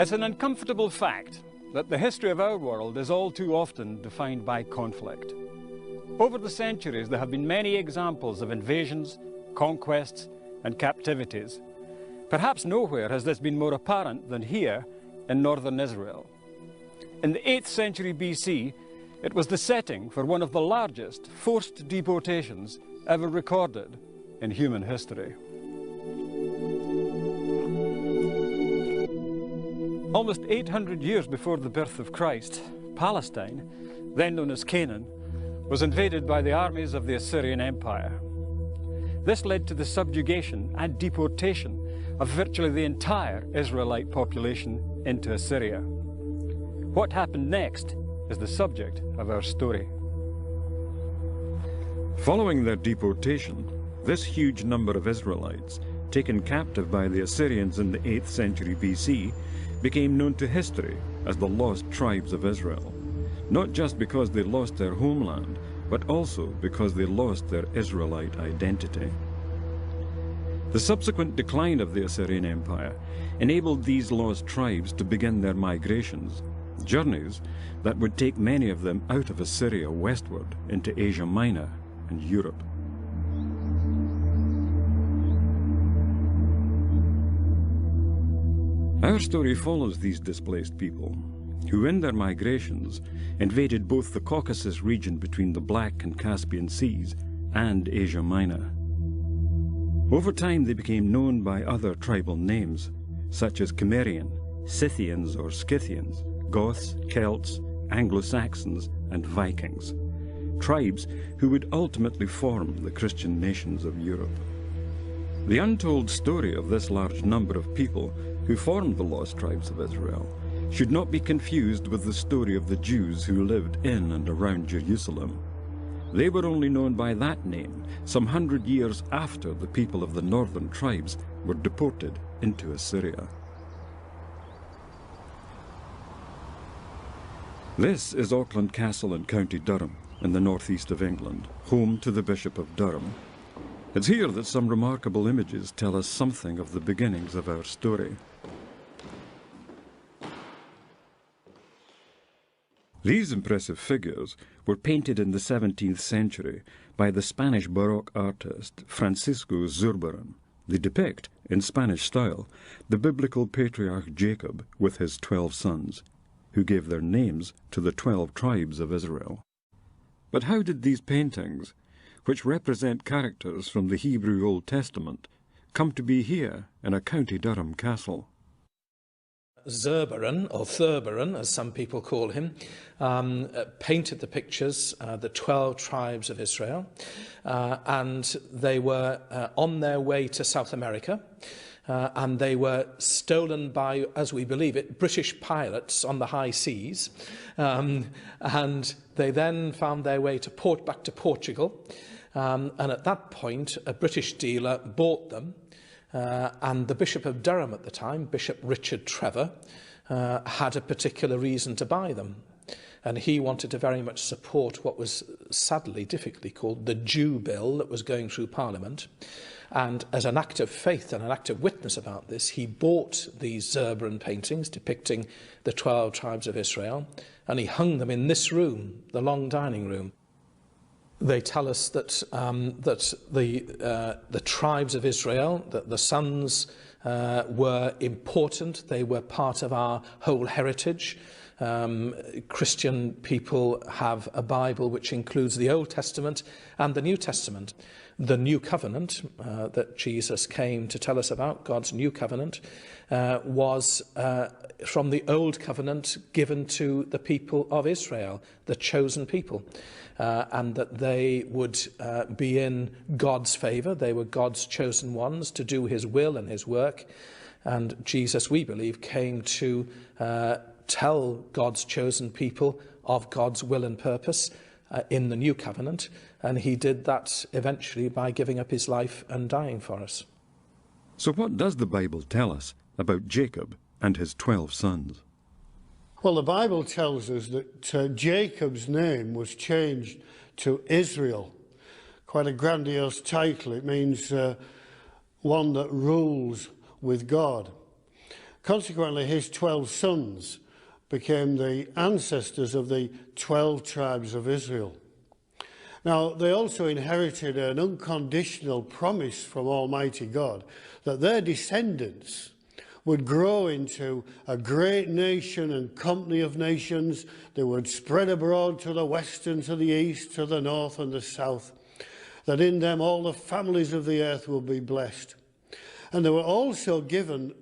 It's an uncomfortable fact that the history of our world is all too often defined by conflict. Over the centuries, there have been many examples of invasions, conquests, and captivities. Perhaps nowhere has this been more apparent than here in northern Israel. In the 8th century BC, it was the setting for one of the largest forced deportations ever recorded in human history. Almost 800 years before the birth of Christ, Palestine, then known as Canaan, was invaded by the armies of the Assyrian Empire. This led to the subjugation and deportation of virtually the entire Israelite population into Assyria. What happened next is the subject of our story. Following their deportation, this huge number of Israelites, taken captive by the Assyrians in the 8th century BC, became known to history as the Lost Tribes of Israel, not just because they lost their homeland, but also because they lost their Israelite identity. The subsequent decline of the Assyrian Empire enabled these lost tribes to begin their migrations, journeys that would take many of them out of Assyria westward into Asia Minor and Europe. Our story follows these displaced people, who in their migrations invaded both the Caucasus region between the Black and Caspian Seas and Asia Minor. Over time they became known by other tribal names, such as Cimmerian, Scythians or Scythians, Goths, Celts, Anglo-Saxons and Vikings, tribes who would ultimately form the Christian nations of Europe. The untold story of this large number of people who formed the Lost Tribes of Israel should not be confused with the story of the Jews who lived in and around Jerusalem. They were only known by that name some 100 years after the people of the northern tribes were deported into Assyria. This is Auckland Castle in County Durham in the northeast of England, home to the Bishop of Durham. It's here that some remarkable images tell us something of the beginnings of our story. These impressive figures were painted in the 17th century by the Spanish Baroque artist Francisco Zurbarán. They depict, in Spanish style, the biblical patriarch Jacob with his 12 sons, who gave their names to the 12 tribes of Israel. But how did these paintings, which represent characters from the Hebrew Old Testament, come to be here in a County Durham castle? Zurbarán, or Thurbarán, as some people call him, painted the pictures, the 12 tribes of Israel, and they were on their way to South America, and they were stolen by, as we believe it, British pirates on the high seas, and they then found their way back to Portugal, and at that point a British dealer bought them. And the Bishop of Durham at the time, Bishop Richard Trevor, had a particular reason to buy them. And he wanted to very much support what was sadly difficultly called the Jew Bill that was going through Parliament. And as an act of faith and an act of witness about this, he bought these Zurbarán paintings depicting the 12 tribes of Israel, and he hung them in this room, the long dining room. They tell us that the tribes of Israel, that the sons were important. They were part of our whole heritage. Christian people have a Bible which includes the Old Testament and the New Testament. The New Covenant that Jesus came to tell us about, God's New Covenant, was from the Old Covenant given to the people of Israel, the chosen people. And that they would be in God's favour. They were God's chosen ones to do his will and his work. And Jesus, we believe, came to tell God's chosen people of God's will and purpose in the New Covenant. And he did that eventually by giving up his life and dying for us. So what does the Bible tell us about Jacob and his 12 sons? Well, the Bible tells us that Jacob's name was changed to Israel. Quite a grandiose title. It means one that rules with God. Consequently, his 12 sons became the ancestors of the 12 tribes of Israel. Now, they also inherited an unconditional promise from Almighty God that their descendants would grow into a great nation and company of nations. They would spread abroad to the west and to the east, to the north and the south, that in them all the families of the earth will be blessed. And they were also given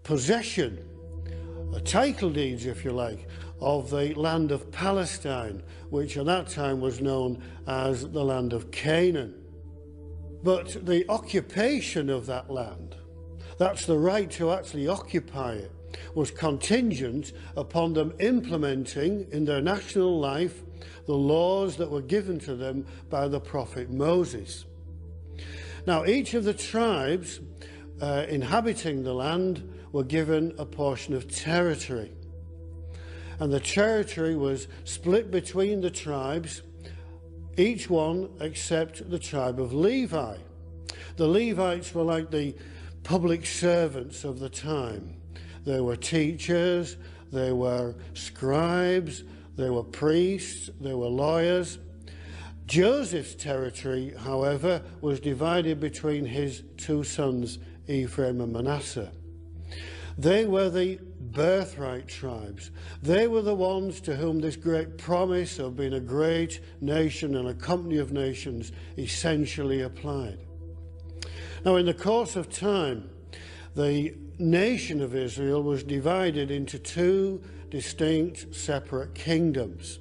possession, title deeds, if you like, of the land of Palestine, which at that time was known as the land of Canaan. But the occupation of that land, that's the right to actually occupy it, was contingent upon them implementing in their national life the laws that were given to them by the prophet Moses. Now, each of the tribes inhabiting the land were given a portion of territory. And the territory was split between the tribes, each one except the tribe of Levi. The Levites were like the public servants of the time. They were teachers, they were scribes, they were priests, they were lawyers. Joseph's territory, however, was divided between his two sons, Ephraim and Manasseh. They were the birthright tribes. They were the ones to whom this great promise of being a great nation and a company of nations essentially applied. Now, in the course of time, the nation of Israel was divided into two distinct separate kingdoms: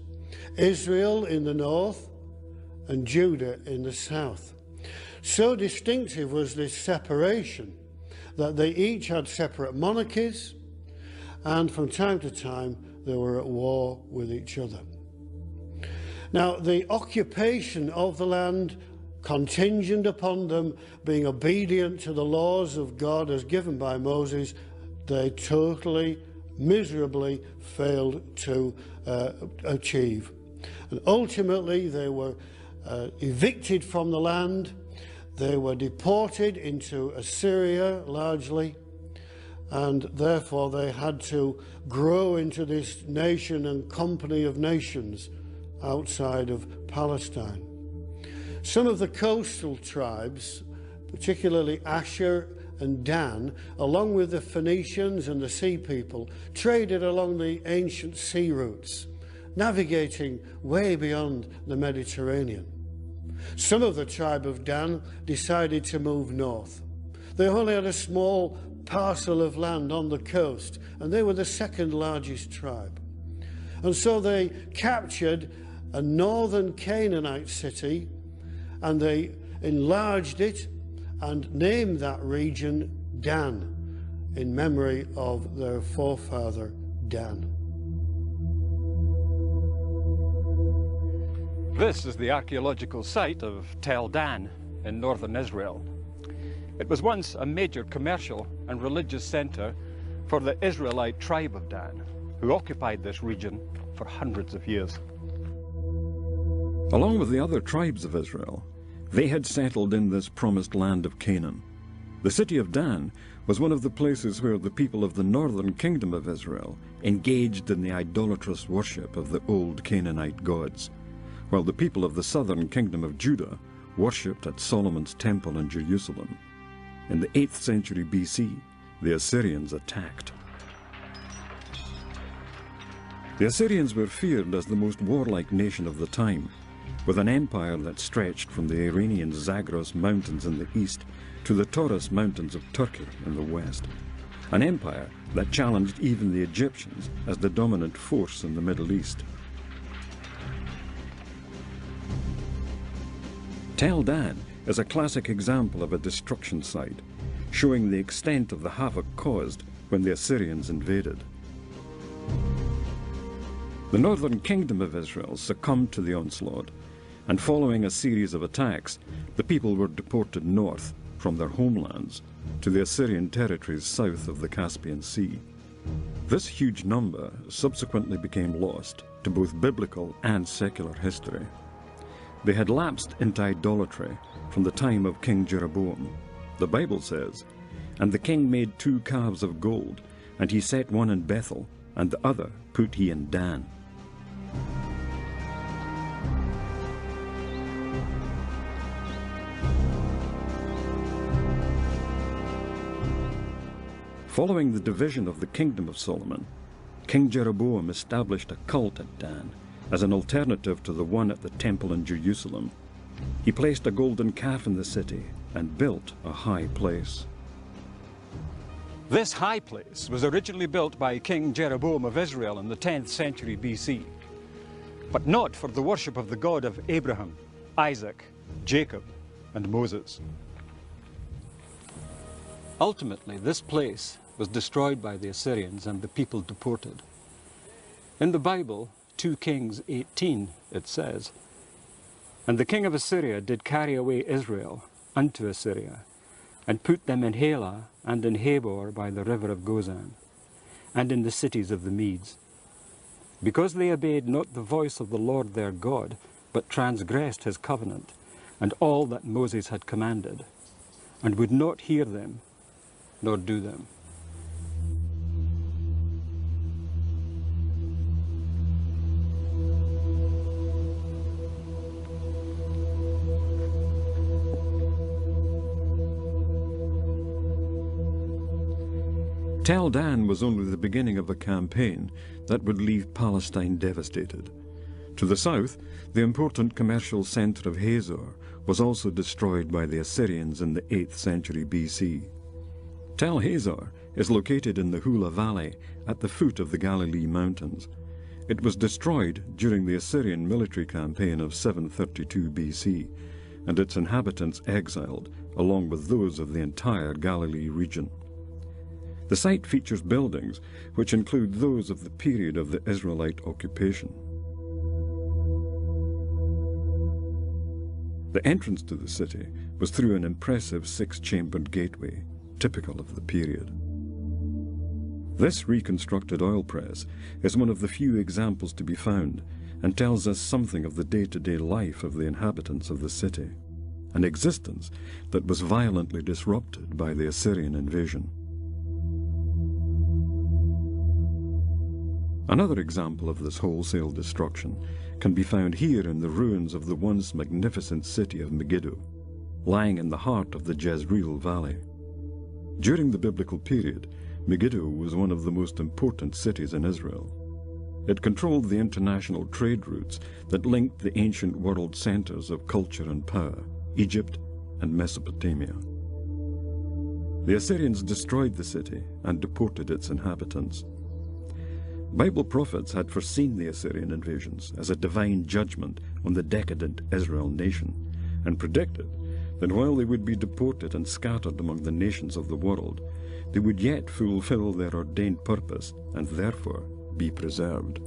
Israel in the north and Judah in the south. So distinctive was this separation that they each had separate monarchies, and from time to time they were at war with each other. Now, the occupation of the land, contingent upon them being obedient to the laws of God as given by Moses, they totally, miserably failed to achieve. And ultimately they were evicted from the land. They were deported into Assyria largely, and therefore they had to grow into this nation and company of nations outside of Palestine. Some of the coastal tribes, particularly Asher and Dan, along with the Phoenicians and the sea people, traded along the ancient sea routes, navigating way beyond the Mediterranean. Some of the tribe of Dan decided to move north. They only had a small parcel of land on the coast, and they were the second largest tribe. And so they captured a northern Canaanite city, and they enlarged it and named that region Dan, in memory of their forefather Dan. This is the archaeological site of Tel Dan in northern Israel. It was once a major commercial and religious center for the Israelite tribe of Dan, who occupied this region for hundreds of years. Along with the other tribes of Israel, they had settled in this promised land of Canaan. The city of Dan was one of the places where the people of the northern kingdom of Israel engaged in the idolatrous worship of the old Canaanite gods, while the people of the southern kingdom of Judah worshipped at Solomon's temple in Jerusalem. In the 8th century BC, the Assyrians attacked. The Assyrians were feared as the most warlike nation of the time, with an empire that stretched from the Iranian Zagros Mountains in the east to the Taurus Mountains of Turkey in the west. An empire that challenged even the Egyptians as the dominant force in the Middle East. Tel Dan is a classic example of a destruction site, showing the extent of the havoc caused when the Assyrians invaded. The northern kingdom of Israel succumbed to the onslaught, and following a series of attacks, the people were deported north from their homelands to the Assyrian territories south of the Caspian Sea. This huge number subsequently became lost to both biblical and secular history. They had lapsed into idolatry from the time of King Jeroboam. The Bible says, "And the king made 2 calves of gold, and he set one in Bethel, and the other put he in Dan. Following the division of the kingdom of Solomon, King Jeroboam established a cult at Dan as an alternative to the one at the temple in Jerusalem. He placed a golden calf in the city and built a high place. This high place was originally built by King Jeroboam of Israel in the 10th century BC, but not for the worship of the God of Abraham, Isaac, Jacob, and Moses. Ultimately, this place was destroyed by the Assyrians and the people deported. In the Bible, 2 Kings 18, it says, "And the king of Assyria did carry away Israel unto Assyria, and put them in Halah and in Habor by the river of Gozan, and in the cities of the Medes, because they obeyed not the voice of the Lord their God, but transgressed his covenant, and all that Moses had commanded, and would not hear them, nor do them." Tel Dan was only the beginning of a campaign that would leave Palestine devastated. To the south, the important commercial center of Hazor was also destroyed by the Assyrians in the 8th century BC. Tel Hazor is located in the Hula Valley at the foot of the Galilee Mountains. It was destroyed during the Assyrian military campaign of 732 BC, and its inhabitants exiled, along with those of the entire Galilee region. The site features buildings which include those of the period of the Israelite occupation. The entrance to the city was through an impressive 6-chambered gateway, typical of the period. This reconstructed oil press is one of the few examples to be found and tells us something of the day-to-day life of the inhabitants of the city, an existence that was violently disrupted by the Assyrian invasion. Another example of this wholesale destruction can be found here in the ruins of the once magnificent city of Megiddo, lying in the heart of the Jezreel Valley. During the biblical period, Megiddo was one of the most important cities in Israel. It controlled the international trade routes that linked the ancient world centers of culture and power, Egypt and Mesopotamia. The Assyrians destroyed the city and deported its inhabitants. Bible prophets had foreseen the Assyrian invasions as a divine judgment on the decadent Israel nation, and predicted that while they would be deported and scattered among the nations of the world, they would yet fulfill their ordained purpose and therefore be preserved.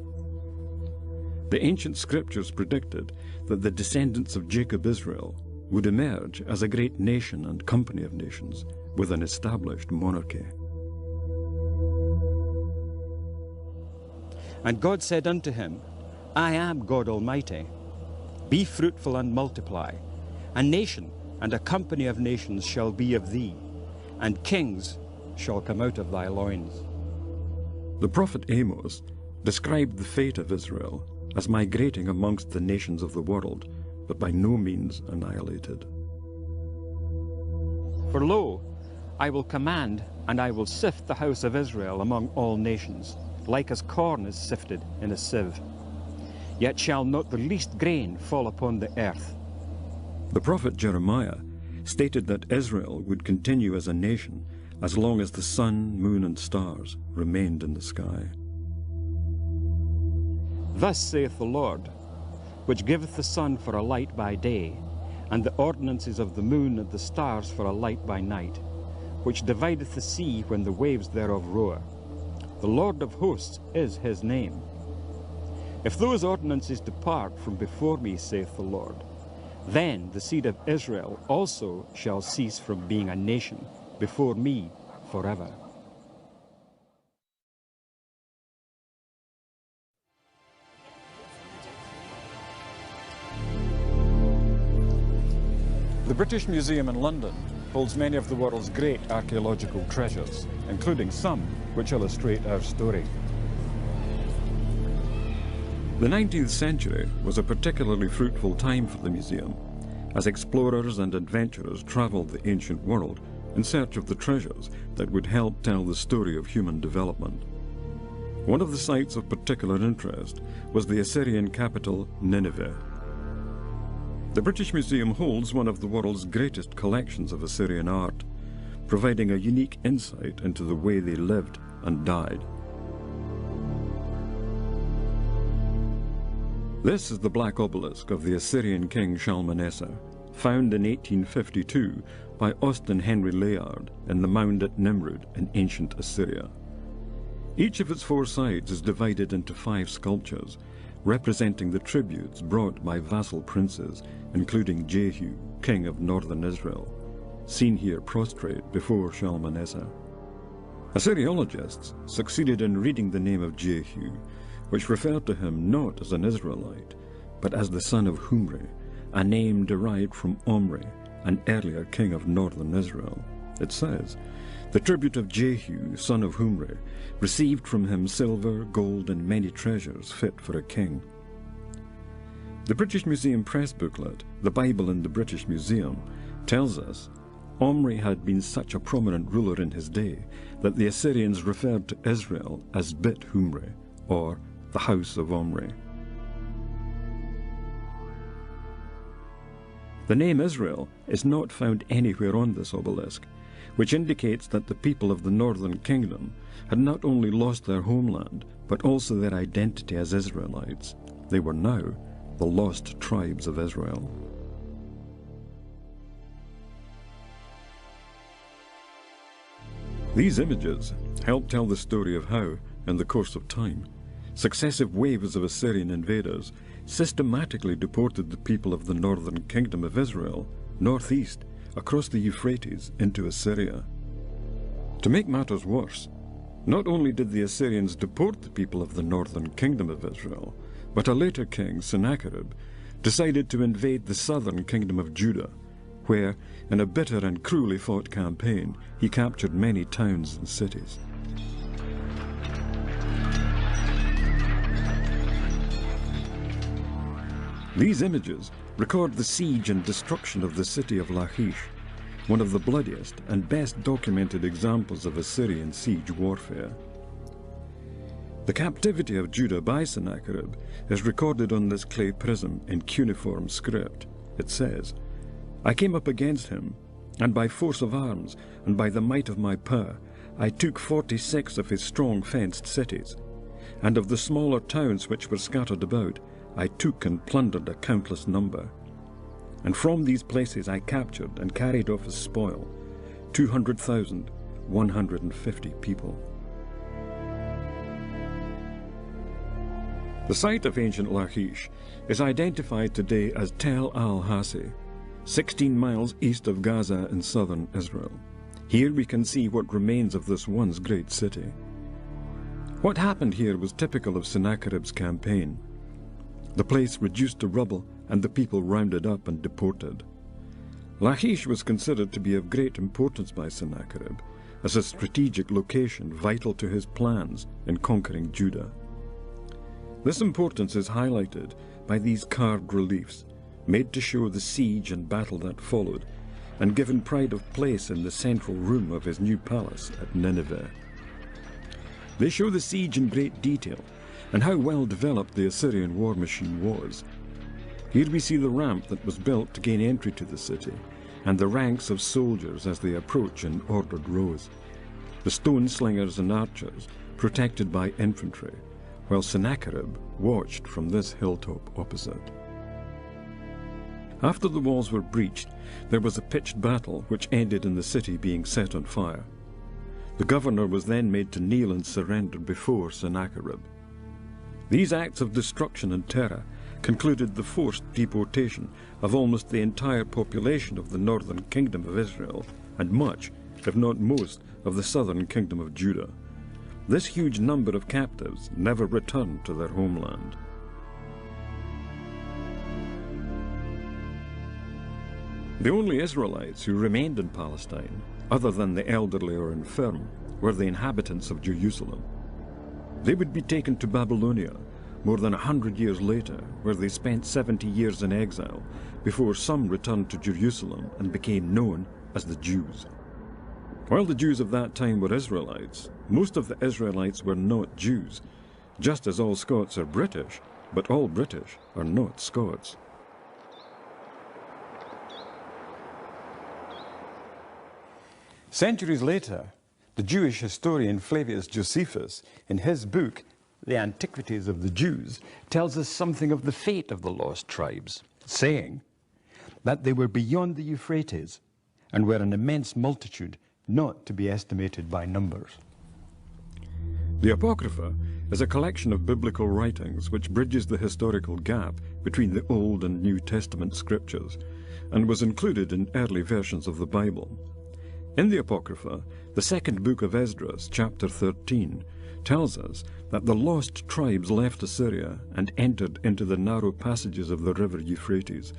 The ancient scriptures predicted that the descendants of Jacob Israel would emerge as a great nation and company of nations with an established monarchy. And God said unto him, I am God Almighty. Be fruitful and multiply. A nation and a company of nations shall be of thee, and kings shall come out of thy loins. The prophet Amos described the fate of Israel as migrating amongst the nations of the world, but by no means annihilated. For lo, I will command, and I will sift the house of Israel among all nations, like as corn is sifted in a sieve. Yet shall not the least grain fall upon the earth. The prophet Jeremiah stated that Israel would continue as a nation as long as the sun, moon, and stars remained in the sky. Thus saith the Lord, which giveth the sun for a light by day, and the ordinances of the moon and the stars for a light by night, which divideth the sea when the waves thereof roar. The Lord of hosts is his name. If those ordinances depart from before me, saith the Lord, then the seed of Israel also shall cease from being a nation before me forever. The British Museum in London holds many of the world's great archaeological treasures, including some which illustrate our story. The 19th century was a particularly fruitful time for the museum, as explorers and adventurers travelled the ancient world in search of the treasures that would help tell the story of human development. One of the sites of particular interest was the Assyrian capital, Nineveh. The British Museum holds one of the world's greatest collections of Assyrian art, providing a unique insight into the way they lived and died. This is the black obelisk of the Assyrian king Shalmaneser, found in 1852 by Austin Henry Layard in the mound at Nimrud in ancient Assyria. Each of its 4 sides is divided into 5 sculptures, representing the tributes brought by vassal princes, including Jehu, king of northern Israel, seen here prostrate before Shalmaneser. Assyriologists succeeded in reading the name of Jehu, which referred to him not as an Israelite, but as the son of Humri, a name derived from Omri, an earlier king of northern Israel. It says, "The tribute of Jehu, son of Humri, received from him silver, gold, and many treasures fit for a king." The British Museum press booklet, The Bible in the British Museum, tells us Omri had been such a prominent ruler in his day that the Assyrians referred to Israel as Bit Humri, or the House of Omri. The name Israel is not found anywhere on this obelisk, which indicates that the people of the Northern Kingdom had not only lost their homeland, but also their identity as Israelites. They were now the lost tribes of Israel. These images help tell the story of how, in the course of time, successive waves of Assyrian invaders systematically deported the people of the Northern Kingdom of Israel northeast across the Euphrates into Assyria. To make matters worse, not only did the Assyrians deport the people of the Northern Kingdom of Israel, but a later king, Sennacherib, decided to invade the Southern Kingdom of Judah, where, in a bitter and cruelly fought campaign, he captured many towns and cities. These images record the siege and destruction of the city of Lachish, one of the bloodiest and best documented examples of Assyrian siege warfare. The captivity of Judah by Sennacherib is recorded on this clay prism in cuneiform script. It says, "I came up against him, and by force of arms, and by the might of my power, I took 46 of his strong fenced cities, and of the smaller towns which were scattered about, I took and plundered a countless number. And from these places I captured and carried off as spoil 200,150 people." The site of ancient Lachish is identified today as Tel al-Hassi, 16 miles east of Gaza in southern Israel. Here we can see what remains of this once great city. What happened here was typical of Sennacherib's campaign. The place reduced to rubble and the people rounded up and deported. Lachish was considered to be of great importance by Sennacherib as a strategic location vital to his plans in conquering Judah. This importance is highlighted by these carved reliefs, made to show the siege and battle that followed, and given pride of place in the central room of his new palace at Nineveh. They show the siege in great detail, and how well developed the Assyrian war machine was. Here we see the ramp that was built to gain entry to the city, and the ranks of soldiers as they approach in ordered rows. The stone slingers and archers protected by infantry, while Sennacherib watched from this hilltop opposite. After the walls were breached, there was a pitched battle which ended in the city being set on fire. The governor was then made to kneel and surrender before Sennacherib. These acts of destruction and terror concluded the forced deportation of almost the entire population of the Northern Kingdom of Israel and much, if not most, of the Southern Kingdom of Judah. This huge number of captives never returned to their homeland. The only Israelites who remained in Palestine, other than the elderly or infirm, were the inhabitants of Jerusalem. They would be taken to Babylonia more than 100 years later, where they spent 70 years in exile, before some returned to Jerusalem and became known as the Jews. While the Jews of that time were Israelites, most of the Israelites were not Jews, just as all Scots are British, but all British are not Scots. Centuries later, the Jewish historian Flavius Josephus, in his book, The Antiquities of the Jews, tells us something of the fate of the lost tribes, saying that they were beyond the Euphrates and were an immense multitude not to be estimated by numbers. The Apocrypha is a collection of biblical writings which bridges the historical gap between the Old and New Testament scriptures and was included in early versions of the Bible. In the Apocrypha, the second book of Esdras, chapter 13, tells us that the lost tribes left Assyria and entered into the narrow passages of the river Euphrates,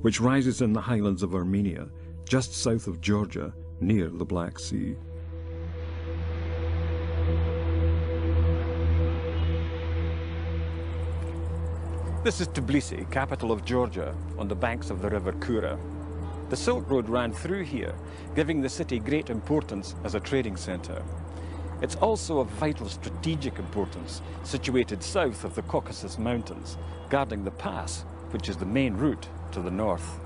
which rises in the highlands of Armenia, just south of Georgia, near the Black Sea. This is Tbilisi, capital of Georgia, on the banks of the river Kura. The Silk Road ran through here, giving the city great importance as a trading center. It's also of vital strategic importance, situated south of the Caucasus Mountains, guarding the pass, which is the main route to the north.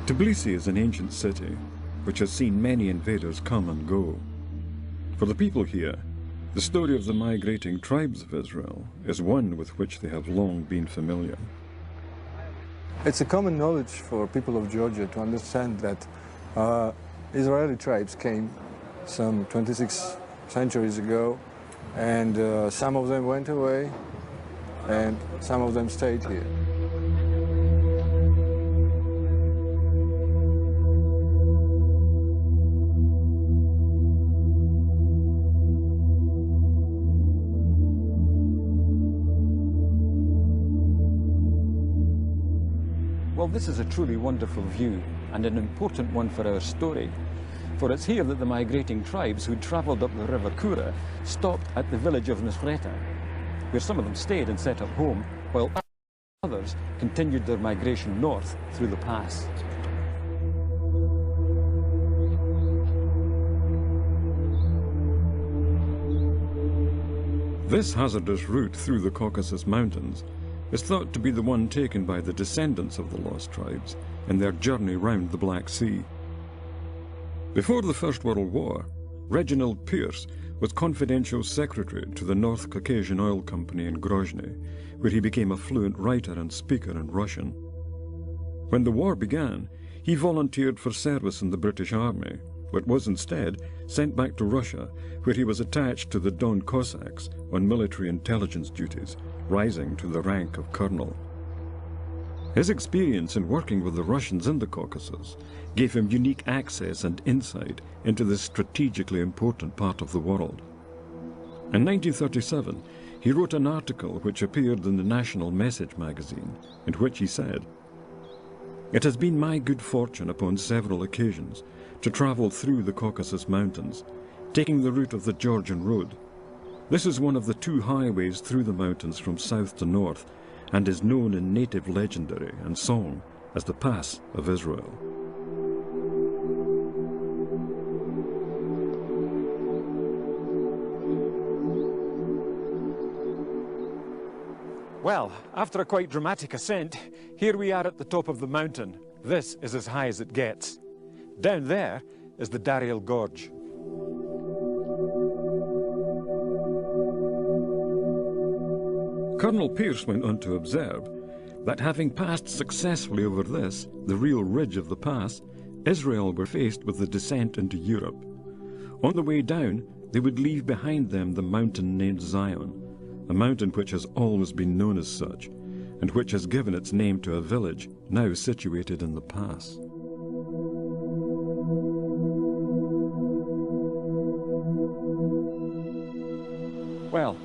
Tbilisi is an ancient city, which has seen many invaders come and go. For the people here, the story of the migrating tribes of Israel is one with which they have long been familiar. It's a common knowledge for people of Georgia to understand that Israeli tribes came some 26 centuries ago, and some of them went away, and some of them stayed here. Well, this is a truly wonderful view and an important one for our story. For it's here that the migrating tribes who travelled up the river Kura stopped at the village of Nusreta, where some of them stayed and set up home, while others continued their migration north through the pass. This hazardous route through the Caucasus Mountains is thought to be the one taken by the descendants of the lost tribes in their journey round the Black Sea. Before the First World War, Reginald Pierce was confidential secretary to the North Caucasian Oil Company in Grozny, where he became a fluent writer and speaker in Russian. When the war began, he volunteered for service in the British Army, but was instead sent back to Russia, where he was attached to the Don Cossacks on military intelligence duties, rising to the rank of colonel. His experience in working with the Russians in the Caucasus gave him unique access and insight into this strategically important part of the world. In 1937, he wrote an article which appeared in the National Message magazine, in which he said, "It has been my good fortune upon several occasions to travel through the Caucasus Mountains, taking the route of the Georgian Road. This is one of the two highways through the mountains from south to north, and is known in native legendary and song as the Pass of Israel." Well, after a quite dramatic ascent, here we are at the top of the mountain. This is as high as it gets. Down there is the Dariel Gorge. Colonel Pierce went on to observe that having passed successfully over this, the real ridge of the pass, Israel were faced with the descent into Europe. On the way down, they would leave behind them the mountain named Zion, a mountain which has always been known as such, and which has given its name to a village now situated in the pass. Well,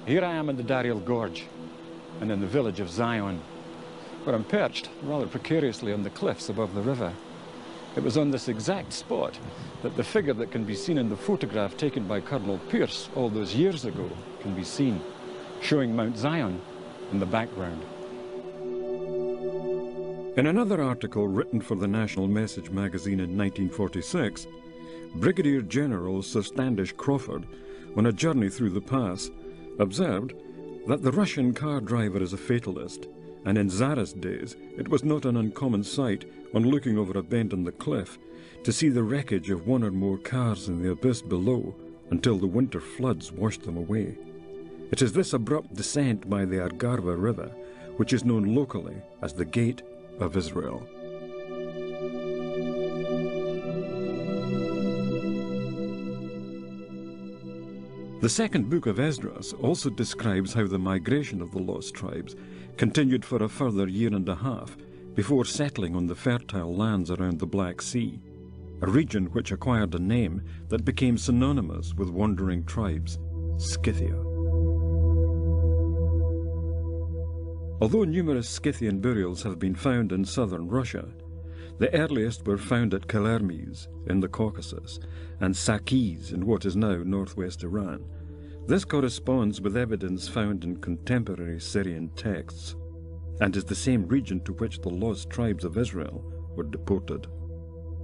here I am in the Dariel Gorge. and in the village of Zion, where I'm perched rather precariously on the cliffs above the river. It was on this exact spot that the figure that can be seen in the photograph taken by Colonel Pierce all those years ago can be seen, showing Mount Zion in the background. In another article written for the National Message magazine in 1946, Brigadier General Sir Standish Crawford, on a journey through the pass, observed that the Russian car driver is a fatalist, and in Tsarist days it was not an uncommon sight, on looking over a bend in the cliff, to see the wreckage of one or more cars in the abyss below until the winter floods washed them away. It is this abrupt descent by the Argarva River which is known locally as the Gate of Israel. The second book of Esdras also describes how the migration of the lost tribes continued for a further year and a half before settling on the fertile lands around the Black Sea, a region which acquired a name that became synonymous with wandering tribes, Scythia. Although numerous Scythian burials have been found in southern Russia, the earliest were found at Kalermes in the Caucasus and Sakis in what is now northwest Iran. This corresponds with evidence found in contemporary Syrian texts and is the same region to which the lost tribes of Israel were deported.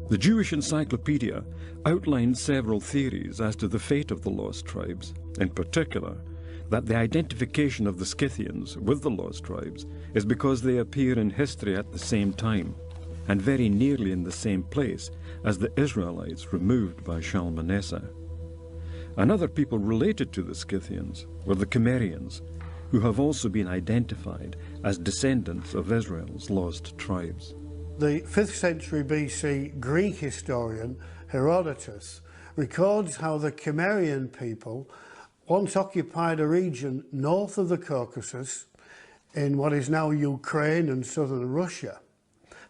The Jewish Encyclopedia outlines several theories as to the fate of the lost tribes, in particular that the identification of the Scythians with the lost tribes is because they appear in history at the same time and very nearly in the same place as the Israelites removed by Shalmaneser. Another people related to the Scythians were the Cimmerians, who have also been identified as descendants of Israel's lost tribes. The 5th century BC Greek historian Herodotus records how the Cimmerian people once occupied a region north of the Caucasus in what is now Ukraine and southern Russia.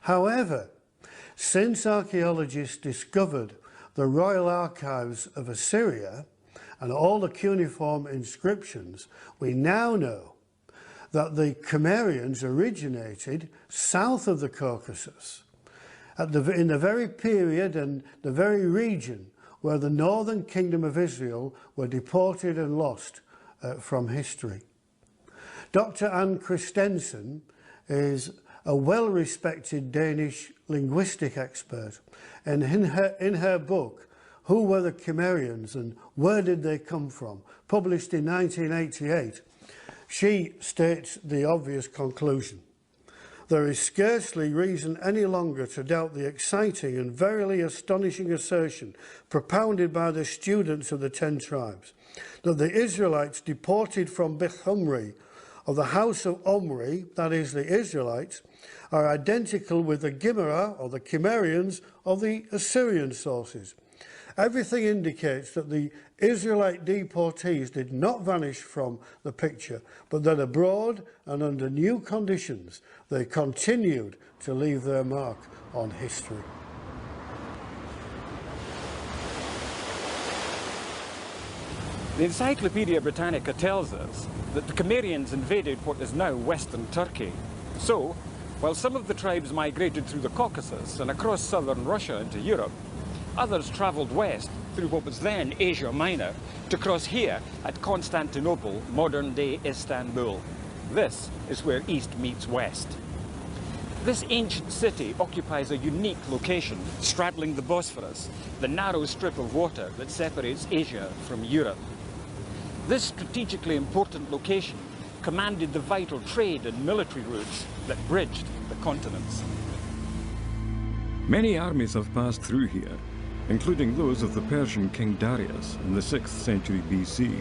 However, since archaeologists discovered the royal archives of Assyria and all the cuneiform inscriptions, we now know that the Cimmerians originated south of the Caucasus, in the very period and the very region where the northern kingdom of Israel were deported and lost from history. Dr. Anne Christensen is a well-respected Danish linguistic expert, and in her book, Who Were the Cimmerians and Where Did They Come From?, published in 1988, she states the obvious conclusion. There is scarcely reason any longer to doubt the exciting and verily astonishing assertion propounded by the students of the 10 tribes, that the Israelites deported from Beth-Humri of the house of Omri, that is the Israelites, are identical with the Gimera or the Cimmerians of the Assyrian sources. Everything indicates that the Israelite deportees did not vanish from the picture, but that abroad and under new conditions they continued to leave their mark on history. The Encyclopedia Britannica tells us that the Cimmerians invaded what is now western Turkey. So, while some of the tribes migrated through the Caucasus and across southern Russia into Europe, others travelled west through what was then Asia Minor to cross here at Constantinople, modern-day Istanbul. This is where east meets west. This ancient city occupies a unique location straddling the Bosphorus, the narrow strip of water that separates Asia from Europe. This strategically important location commanded the vital trade and military routes that bridged the continents. Many armies have passed through here, including those of the Persian king Darius in the 6th century BC,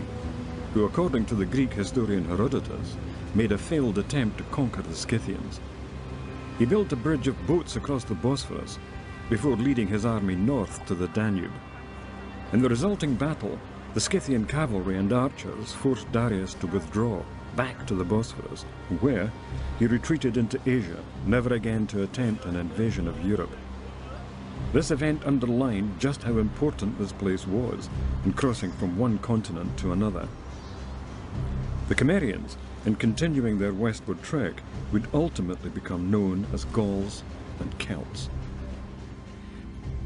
who, according to the Greek historian Herodotus, made a failed attempt to conquer the Scythians. He built a bridge of boats across the Bosphorus before leading his army north to the Danube. In the resulting battle, the Scythian cavalry and archers forced Darius to withdraw back to the Bosphorus, where he retreated into Asia, never again to attempt an invasion of Europe. This event underlined just how important this place was in crossing from one continent to another. The Cimmerians and continuing their westward trek would ultimately become known as Gauls and Celts.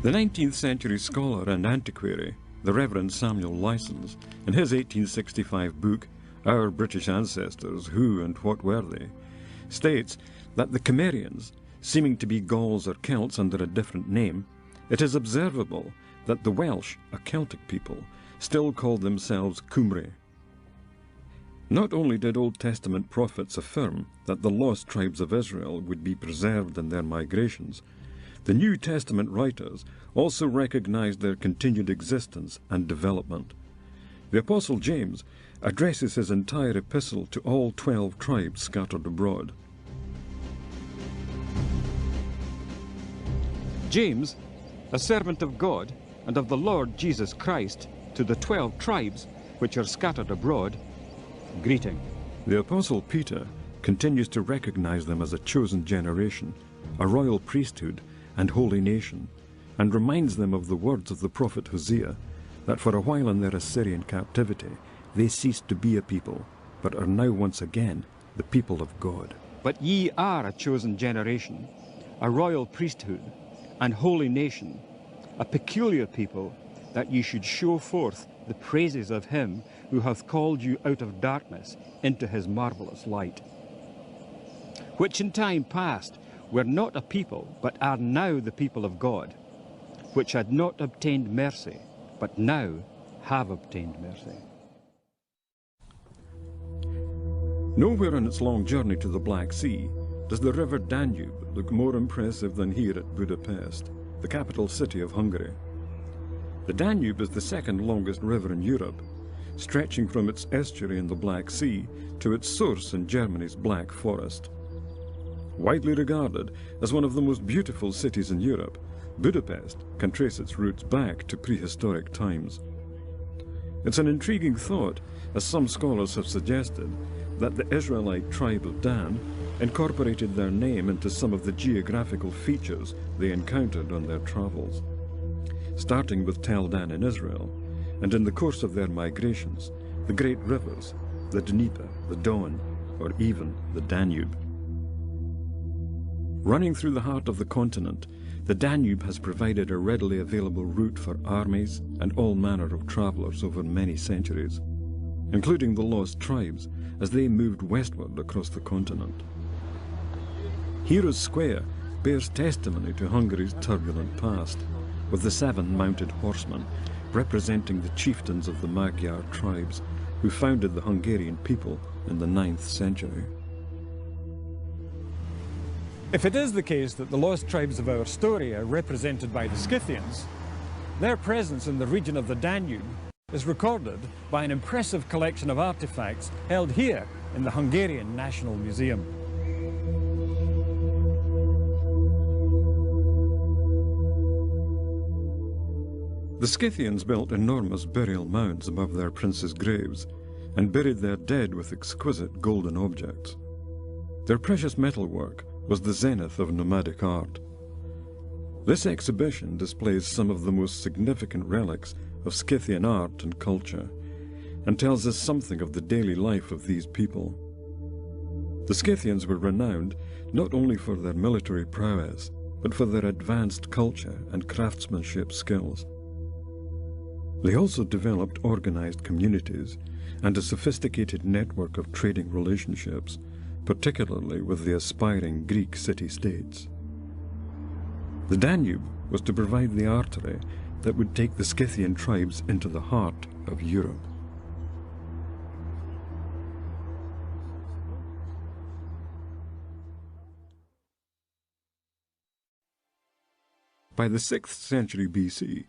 The 19th century scholar and antiquary, the Reverend Samuel Lysons, in his 1865 book, Our British Ancestors, Who and What Were They?, states that the Cimmerians, seeming to be Gauls or Celts under a different name, it is observable that the Welsh, a Celtic people, still called themselves Cymri. Not only did Old Testament prophets affirm that the lost tribes of Israel would be preserved in their migrations, the New Testament writers also recognized their continued existence and development. The Apostle James addresses his entire epistle to all 12 tribes scattered abroad. James, a servant of God and of the Lord Jesus Christ, to the 12 tribes which are scattered abroad, greeting. The Apostle Peter continues to recognize them as a chosen generation, a royal priesthood and holy nation, and reminds them of the words of the prophet Hosea, that for a while in their Assyrian captivity they ceased to be a people, but are now once again the people of God. But ye are a chosen generation, a royal priesthood, and holy nation, a peculiar people, that ye should show forth the praises of him who hath called you out of darkness into his marvellous light, which in time past were not a people, but are now the people of God, which had not obtained mercy, but now have obtained mercy. Nowhere on its long journey to the Black Sea does the river Danube look more impressive than here at Budapest, the capital city of Hungary. The Danube is the second longest river in Europe, stretching from its estuary in the Black Sea to its source in Germany's Black Forest. Widely regarded as one of the most beautiful cities in Europe, Budapest can trace its roots back to prehistoric times. It's an intriguing thought, as some scholars have suggested, that the Israelite tribe of Dan incorporated their name into some of the geographical features they encountered on their travels. Starting with Tel Dan in Israel, and in the course of their migrations, the great rivers, the Dnieper, the Don, or even the Danube. Running through the heart of the continent, the Danube has provided a readily available route for armies and all manner of travelers over many centuries, including the lost tribes as they moved westward across the continent. Heroes Square bears testimony to Hungary's turbulent past, with the 7 mounted horsemen representing the chieftains of the Magyar tribes who founded the Hungarian people in the 9th century. If it is the case that the lost tribes of our story are represented by the Scythians, their presence in the region of the Danube is recorded by an impressive collection of artifacts held here in the Hungarian National Museum. The Scythians built enormous burial mounds above their princes' graves and buried their dead with exquisite golden objects. Their precious metalwork was the zenith of nomadic art. This exhibition displays some of the most significant relics of Scythian art and culture and tells us something of the daily life of these people. The Scythians were renowned not only for their military prowess, but for their advanced culture and craftsmanship skills. They also developed organized communities and a sophisticated network of trading relationships, particularly with the aspiring Greek city-states. The Danube was to provide the artery that would take the Scythian tribes into the heart of Europe. By the 6th century BC,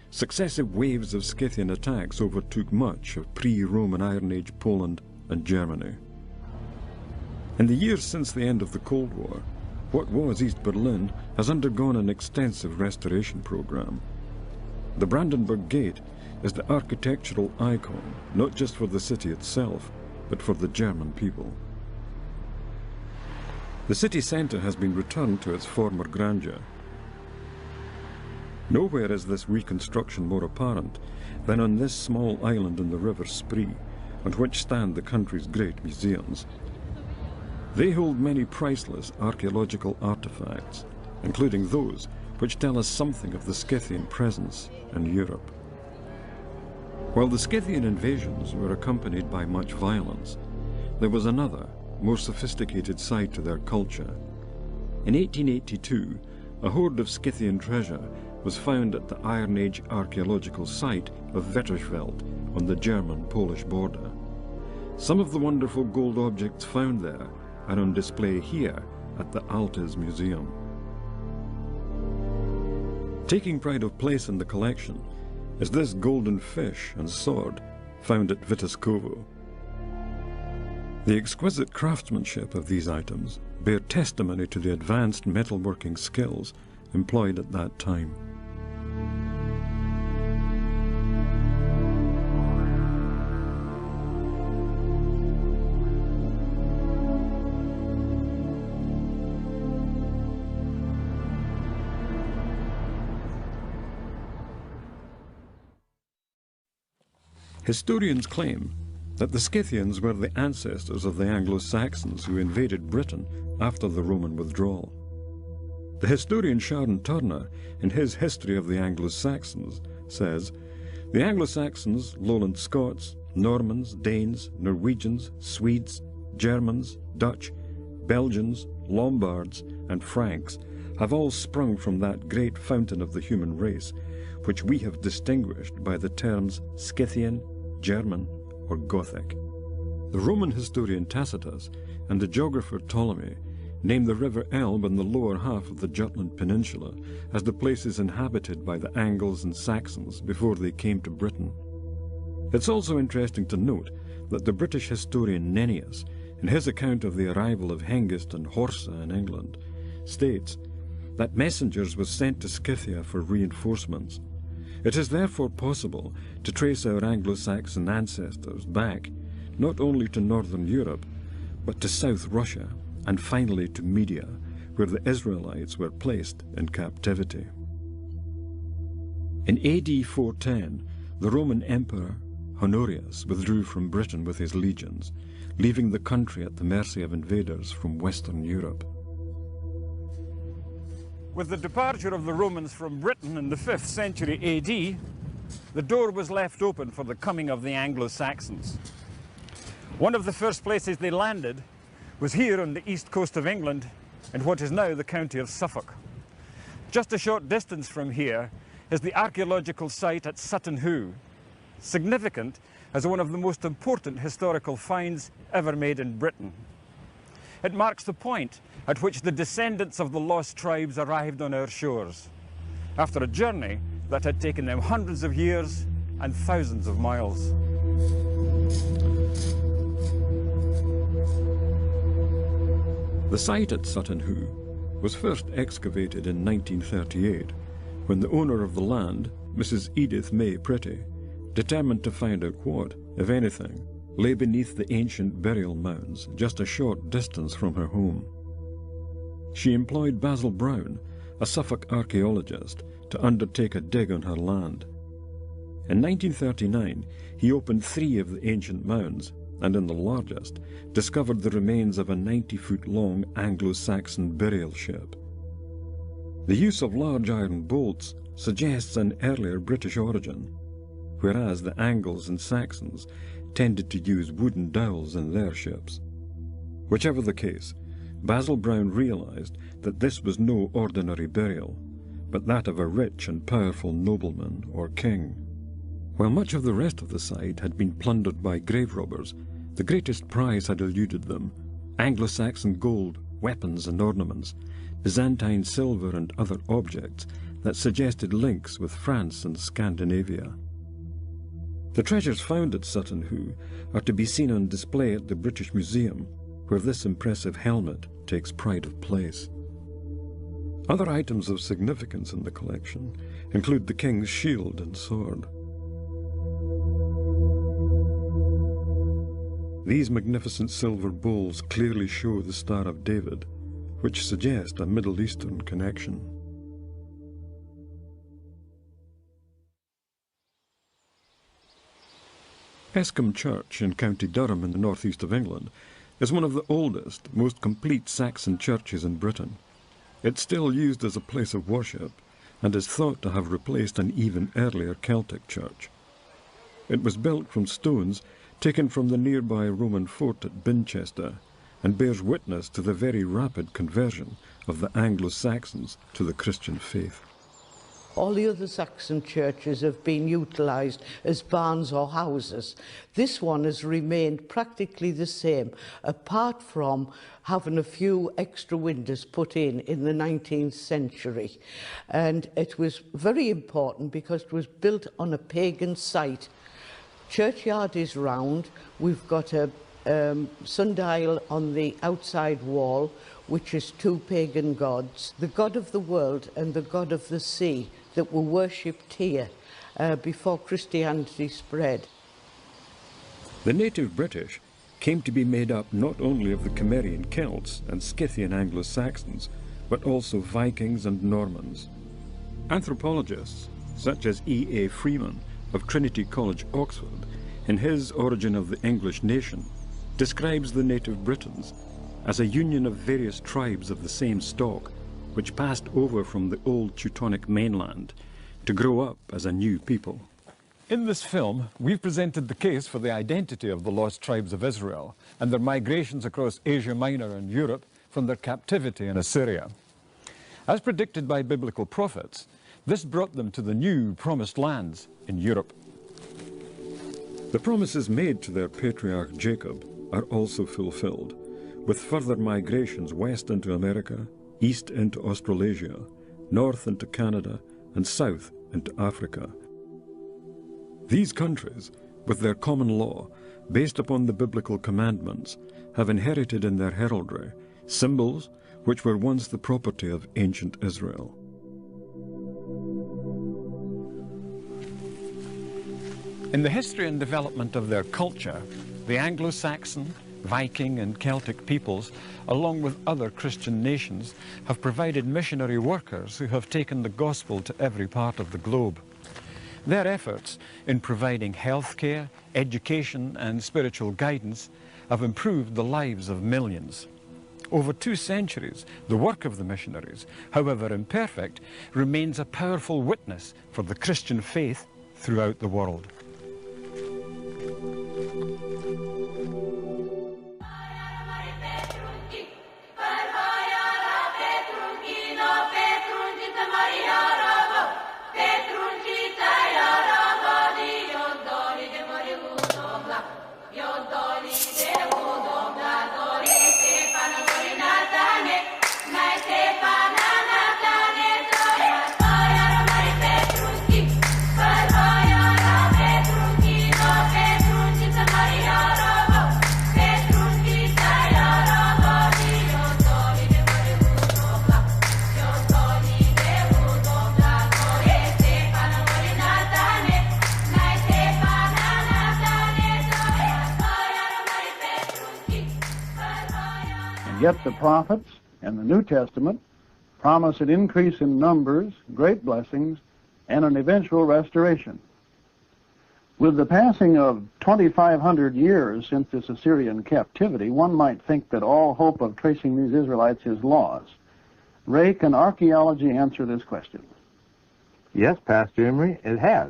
successive waves of Scythian attacks overtook much of pre-Roman Iron Age Poland and Germany. In the years since the end of the Cold War, what was East Berlin has undergone an extensive restoration program. The Brandenburg Gate is the architectural icon, not just for the city itself, but for the German people. The city centre has been returned to its former grandeur. Nowhere is this reconstruction more apparent than on this small island in the River Spree, on which stand the country's great museums. They hold many priceless archaeological artifacts, including those which tell us something of the Scythian presence in Europe. While the Scythian invasions were accompanied by much violence, there was another, more sophisticated side to their culture. In 1882, a hoard of Scythian treasure was found at the Iron Age archaeological site of Wetterschwelt on the German-Polish border. Some of the wonderful gold objects found there are on display here at the Altes Museum. Taking pride of place in the collection is this golden fish and sword found at Witoskowo. The exquisite craftsmanship of these items bear testimony to the advanced metalworking skills employed at that time. Historians claim that the Scythians were the ancestors of the Anglo-Saxons who invaded Britain after the Roman withdrawal. The historian Sharon Turner, in his History of the Anglo-Saxons, says, "The Anglo-Saxons, Lowland Scots, Normans, Danes, Norwegians, Swedes, Germans, Dutch, Belgians, Lombards, and Franks have all sprung from that great fountain of the human race, which we have distinguished by the terms Scythian, German, or Gothic." The Roman historian Tacitus and the geographer Ptolemy name the river Elbe and the lower half of the Jutland Peninsula as the places inhabited by the Angles and Saxons before they came to Britain. It's also interesting to note that the British historian Nennius, in his account of the arrival of Hengist and Horsa in England, states that messengers were sent to Scythia for reinforcements. It is therefore possible to trace our Anglo-Saxon ancestors back not only to northern Europe, but to South Russia, and finally to Media, where the Israelites were placed in captivity. In AD 410, the Roman Emperor Honorius withdrew from Britain with his legions, leaving the country at the mercy of invaders from Western Europe. With the departure of the Romans from Britain in the 5th century AD, the door was left open for the coming of the Anglo-Saxons. One of the first places they landed was here on the east coast of England in what is now the county of Suffolk. Just a short distance from here is the archaeological site at Sutton Hoo, significant as one of the most important historical finds ever made in Britain. It marks the point at which the descendants of the lost tribes arrived on our shores, after a journey that had taken them hundreds of years and thousands of miles. The site at Sutton Hoo was first excavated in 1938, when the owner of the land, Mrs. Edith May Pretty, determined to find out what, if anything, lay beneath the ancient burial mounds just a short distance from her home. She employed Basil Brown, a Suffolk archaeologist, to undertake a dig on her land. In 1939, he opened 3 of the ancient mounds, and in the largest, discovered the remains of a 90-foot-long Anglo-Saxon burial ship. The use of large iron bolts suggests an earlier British origin, whereas the Angles and Saxons tended to use wooden dowels in their ships. Whichever the case, Basil Brown realized that this was no ordinary burial, but that of a rich and powerful nobleman or king. While much of the rest of the site had been plundered by grave robbers, the greatest prize had eluded them: Anglo-Saxon gold, weapons and ornaments, Byzantine silver and other objects that suggested links with France and Scandinavia. The treasures found at Sutton Hoo are to be seen on display at the British Museum, where this impressive helmet takes pride of place. Other items of significance in the collection include the king's shield and sword. These magnificent silver bowls clearly show the Star of David, which suggest a Middle Eastern connection. Escombe Church in County Durham in the northeast of England is one of the oldest, most complete Saxon churches in Britain. It's still used as a place of worship and is thought to have replaced an even earlier Celtic church. It was built from stones taken from the nearby Roman fort at Binchester and bears witness to the very rapid conversion of the Anglo-Saxons to the Christian faith. All the other Saxon churches have been utilised as barns or houses. This one has remained practically the same, apart from having a few extra windows put in the 19th century. And it was very important because it was built on a pagan site. Churchyard is round. We've got a sundial on the outside wall, which is two pagan gods, the god of the world and the god of the sea, that were worshipped here before Christianity spread. The native British came to be made up not only of the Cimmerian Celts and Scythian Anglo-Saxons, but also Vikings and Normans. Anthropologists, such as E.A. Freeman of Trinity College, Oxford, in his Origin of the English Nation, describes the native Britons as a union of various tribes of the same stock, which passed over from the old Teutonic mainland to grow up as a new people. In this film, we've presented the case for the identity of the lost tribes of Israel and their migrations across Asia Minor and Europe from their captivity in Assyria. As predicted by biblical prophets, this brought them to the new promised lands in Europe. The promises made to their patriarch Jacob are also fulfilled, with further migrations west into America, east into Australasia, north into Canada, and south into Africa. These countries, with their common law, based upon the biblical commandments, have inherited in their heraldry symbols which were once the property of ancient Israel. In the history and development of their culture, the Anglo-Saxon, Viking and Celtic peoples, along with other Christian nations, have provided missionary workers who have taken the gospel to every part of the globe. Their efforts in providing healthcare, education and spiritual guidance have improved the lives of millions. Over 2 centuries, the work of the missionaries, however imperfect, remains a powerful witness for the Christian faith throughout the world. Yet the prophets and the New Testament promise an increase in numbers, great blessings, and an eventual restoration. With the passing of 2,500 years since this Assyrian captivity, one might think that all hope of tracing these Israelites is lost. Ray, can archaeology answer this question? Yes, Pastor Emery, it has.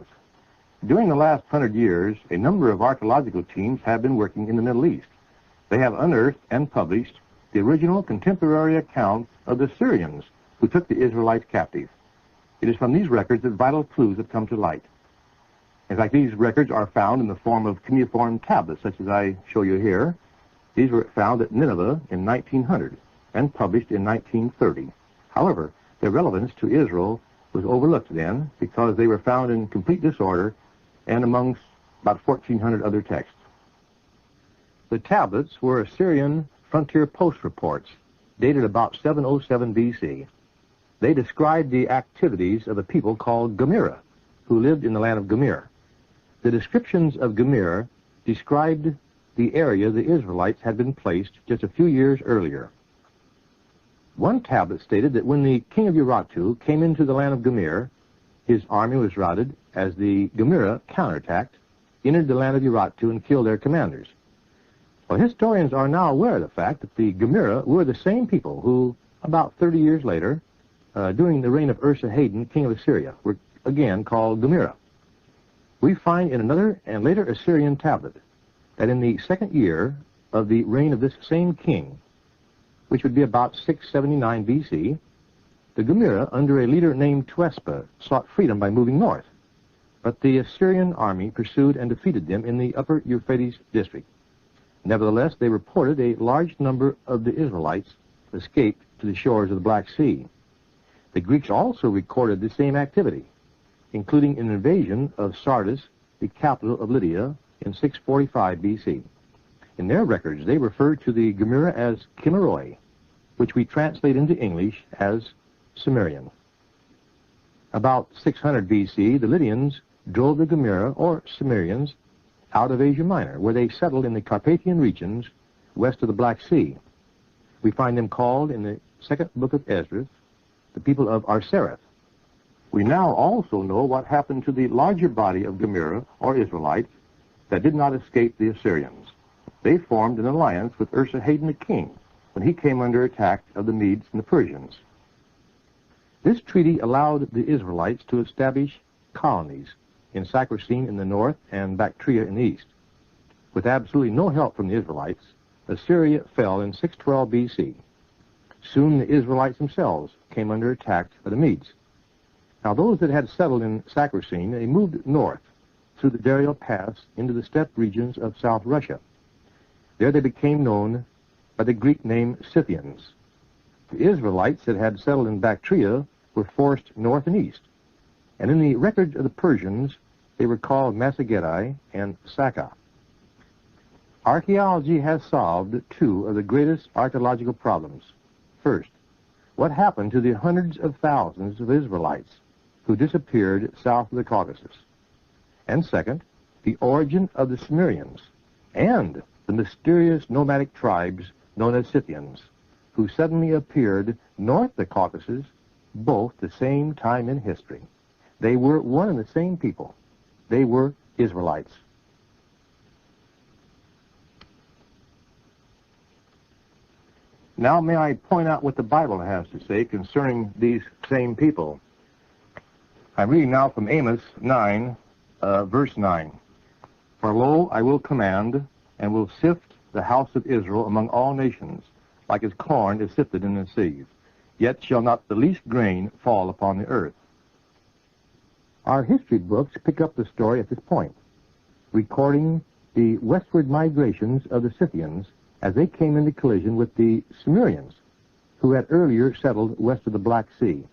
During the last 100 years, a number of archaeological teams have been working in the Middle East. They have unearthed and published the original contemporary account of the Syrians who took the Israelites captive. It is from these records that vital clues have come to light. In fact, these records are found in the form of cuneiform tablets, such as I show you here. These were found at Nineveh in 1900 and published in 1930. However, their relevance to Israel was overlooked then because they were found in complete disorder and amongst about 1,400 other texts. The tablets were Assyrian frontier post reports dated about 707 BC. They described the activities of a people called Gomera, who lived in the land of Gomer. The descriptions of Gomer described the area the Israelites had been placed just a few years earlier. One tablet stated that when the king of Urartu came into the land of Gomer, his army was routed as the Gomera counterattacked entered the land of Urartu and killed their commanders. Well, historians are now aware of the fact that the Gemurah were the same people who, about 30 years later, during the reign of Esarhaddon, king of Assyria, were again called Gemurah. We find in another and later Assyrian tablet that in the second year of the reign of this same king, which would be about 679 BC, the Gemurah, under a leader named Tuespa, sought freedom by moving north. But the Assyrian army pursued and defeated them in the upper Euphrates district. Nevertheless, they reported a large number of the Israelites escaped to the shores of the Black Sea. The Greeks also recorded the same activity, including an invasion of Sardis, the capital of Lydia, in 645 BC. In their records, they refer to the Gemurah as Kimmeroi, which we translate into English as Cimmerian. About 600 BC, the Lydians drove the Gemurah, or Cimmerians, out of Asia Minor, where they settled in the Carpathian regions west of the Black Sea. We find them called in the second book of Esdras, the people of Arsareth. We now also know what happened to the larger body of Gemurah, or Israelites, that did not escape the Assyrians. They formed an alliance with Esarhaddon the king when he came under attack of the Medes and the Persians. This treaty allowed the Israelites to establish colonies in Sacrocene in the north and Bactria in the east. With absolutely no help from the Israelites, Assyria fell in 612 BC. Soon the Israelites themselves came under attack by the Medes. Now those that had settled in Sacrocene, they moved north through the Dario Pass into the steppe regions of South Russia. There they became known by the Greek name Scythians. The Israelites that had settled in Bactria were forced north and east, and in the records of the Persians, they were called Massagetae and Saka. Archaeology has solved two of the greatest archaeological problems. First, what happened to the hundreds of thousands of Israelites who disappeared south of the Caucasus? And second, the origin of the Cimmerians and the mysterious nomadic tribes known as Scythians, who suddenly appeared north of the Caucasus, both the same time in history. They were one and the same people. They were Israelites. Now may I point out what the Bible has to say concerning these same people. I'm reading now from Amos 9, verse 9. For lo, I will command, and will sift the house of Israel among all nations, like as corn is sifted in the sieve. Yet shall not the least grain fall upon the earth. Our history books pick up the story at this point, recording the westward migrations of the Scythians as they came into collision with the Cimmerians, who had earlier settled west of the Black Sea.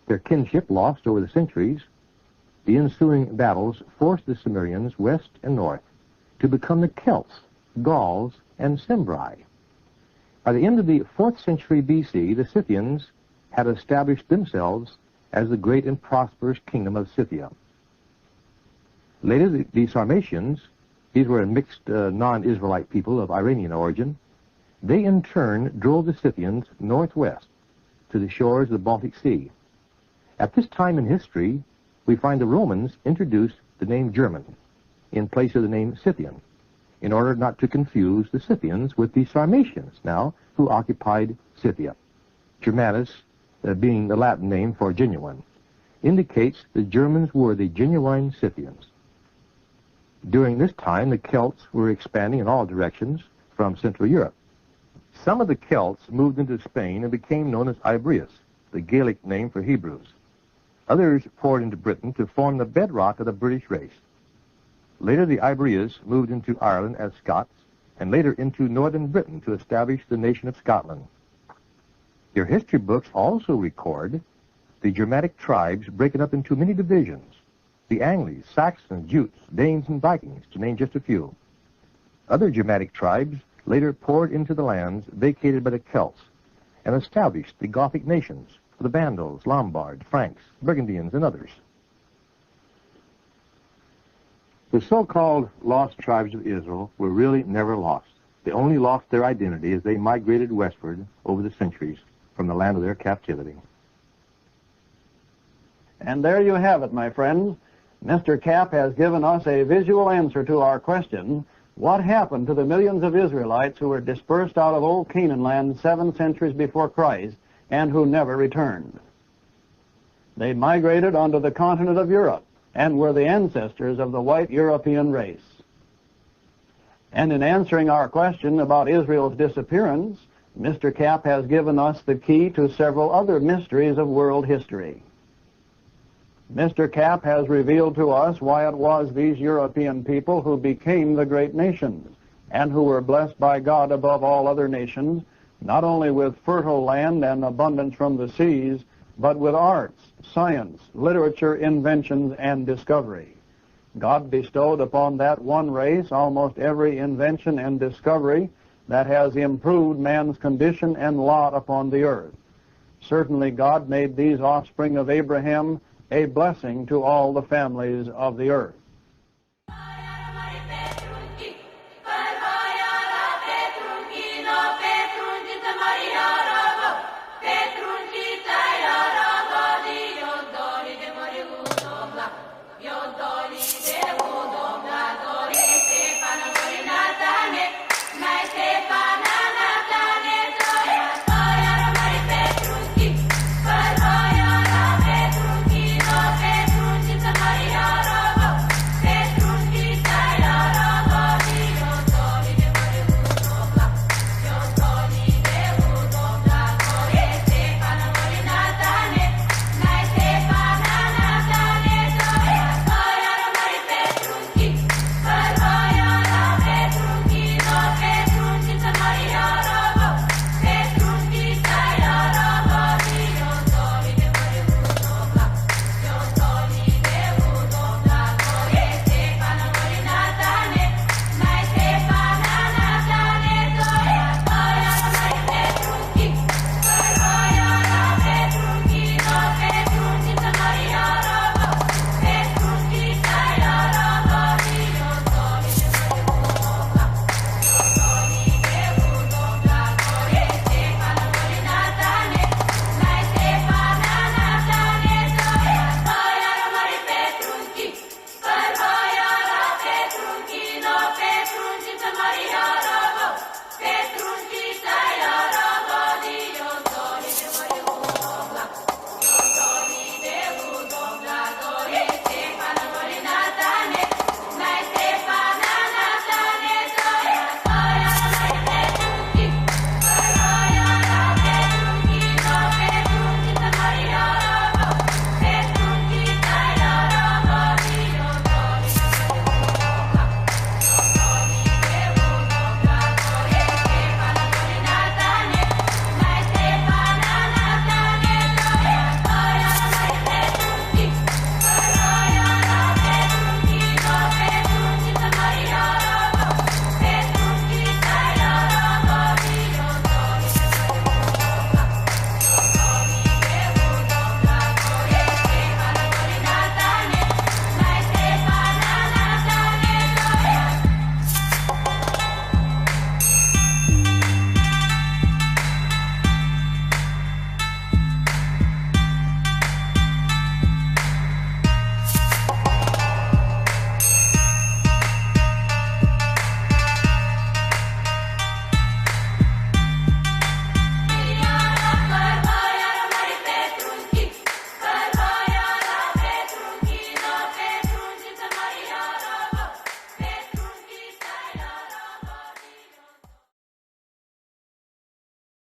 Their kinship lost over the centuries, the ensuing battles forced the Cimmerians west and north to become the Celts, Gauls, and Cimbri. By the end of the 4th century BC, the Scythians had established themselves as the great and prosperous kingdom of Scythia. Later, the Sarmatians, these were a mixed non-Israelite people of Iranian origin, they in turn drove the Scythians northwest to the shores of the Baltic Sea. At this time in history, we find the Romans introduced the name German in place of the name Scythian, in order not to confuse the Scythians with the Sarmatians now, who occupied Scythia. Germanus, being the Latin name for genuine, indicates the Germans were the genuine Scythians. During this time, the Celts were expanding in all directions from Central Europe. Some of the Celts moved into Spain and became known as Ibrius, the Gaelic name for Hebrews. Others poured into Britain to form the bedrock of the British race. Later, the Ibrius moved into Ireland as Scots, and later into northern Britain to establish the nation of Scotland. Your history books also record the Germanic tribes breaking up into many divisions: the Angles, Saxons, Jutes, Danes, and Vikings, to name just a few. Other Germanic tribes later poured into the lands vacated by the Celts and established the Gothic nations, the Vandals, Lombards, Franks, Burgundians, and others. The so-called lost tribes of Israel were really never lost. They only lost their identity as they migrated westward over the centuries from the land of their captivity. And there you have it, my friends. Mr. Kapp has given us a visual answer to our question, what happened to the millions of Israelites who were dispersed out of old Canaan land 7 centuries before Christ and who never returned? They migrated onto the continent of Europe and were the ancestors of the white European race. And in answering our question about Israel's disappearance, Mr. Kapp has given us the key to several other mysteries of world history. Mr. Kapp has revealed to us why it was these European people who became the great nations and who were blessed by God above all other nations, not only with fertile land and abundance from the seas, but with arts, science, literature, inventions, and discovery. God bestowed upon that one race almost every invention and discovery that has improved man's condition and lot upon the earth. Certainly God made these offspring of Abraham a blessing to all the families of the earth. Yo